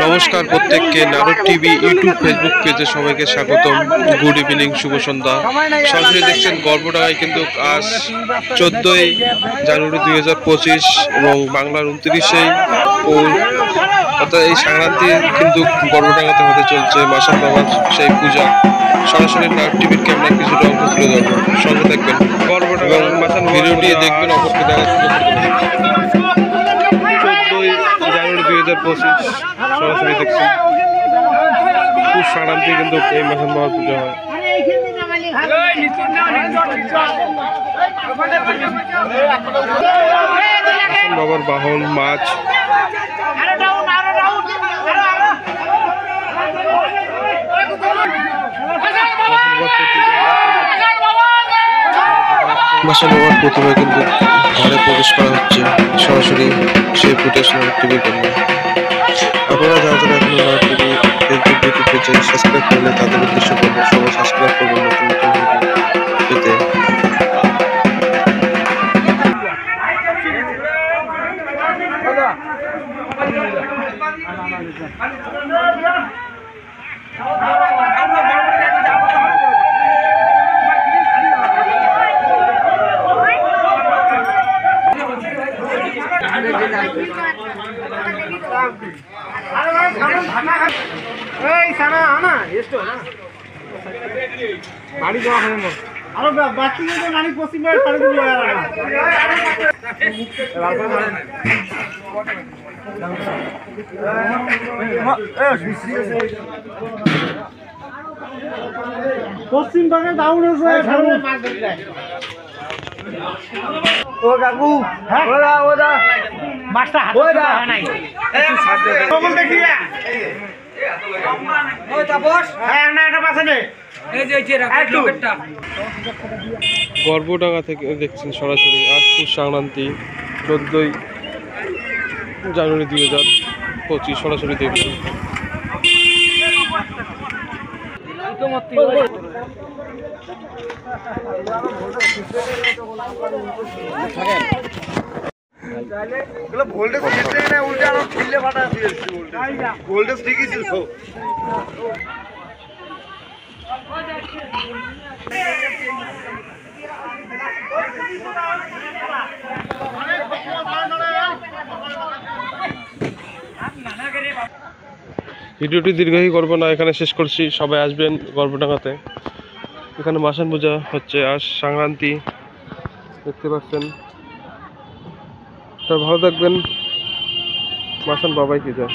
নমস্কার প্রত্যেককে, Narad TV YouTube Facebook পেজে সবাইকে স্বাগতম। গুড ইভিনিং, শুভ সন্ধ্যা। সরাসরি দেখছেন গর্ভডাঙ্গায় কিন্তু আজ 14ই জানুয়ারি 2025 এবং বাংলার 29শে পৌষ, অর্থাৎ এই সংক্রান্তি কিন্তু গর্ভডাঙ্গাতে হতে চলছে মাসান বাবার সেই পূজা। সরাসরি নারদ টিভির ক্যামেরা কিছুটা অংশ তুলে ধরবো, সঙ্গে থাকবেন এবং মাসান ভিডিওটি দেখবেন, অপরকে দেখার সুযোগ করে দেবেন। 14ই জানুয়ারি 2025 সরাসরি দেখছেন পুষ সংক্রান্তি কিন্তু এই মাসান বাবার পূজা হয়। মাসান বাবার বাহন মাছ। মাসান বাবার প্রথমে কিন্তু ঘরে প্রবেশ করা হচ্ছে, সরাসরি সেই ফুটেজ নারদ টিভির জন্য। আপনারা যারা যারা এখনো নারদ টিভি ফেসবুক ইউটিউব পেজে সাবস্ক্রাইব করলে তাদের উদ্দেশ্য করবো সবাই সাবস্ক্রাইব করবেন নতুন নতুন ভিডিও পেতে। পশ্চিমবঙ্গে ডাউন ও কাকু ওরা ওরা মাছটা হাতে হয় নাই কখন দেখিয়া ওই তাপস হ্যাঁ না এটা পাশে নে এই যে লকেটটা। গর্ভডাঙ্গা থেকে দেখছেন সরাসরি আজ পুষ সংক্রান্তি 14ই জানুয়ারি 2025 সরাসরি দেখছেন। ভোল্টেজ উল্টে আরো খিল্লে ফাটা ভোল্টেজ ঠিকই ছিল। ভিডিওটি দীর্ঘই করবো না, এখানে শেষ করছি। সবাই আসবেন গর্ভডাঙ্গাতে, এখানে মাসান পূজা হচ্ছে আজ সংক্রান্তি দেখতে পাচ্ছেন। ভালো থাকবেন, মাসান বাবাই কি যায়।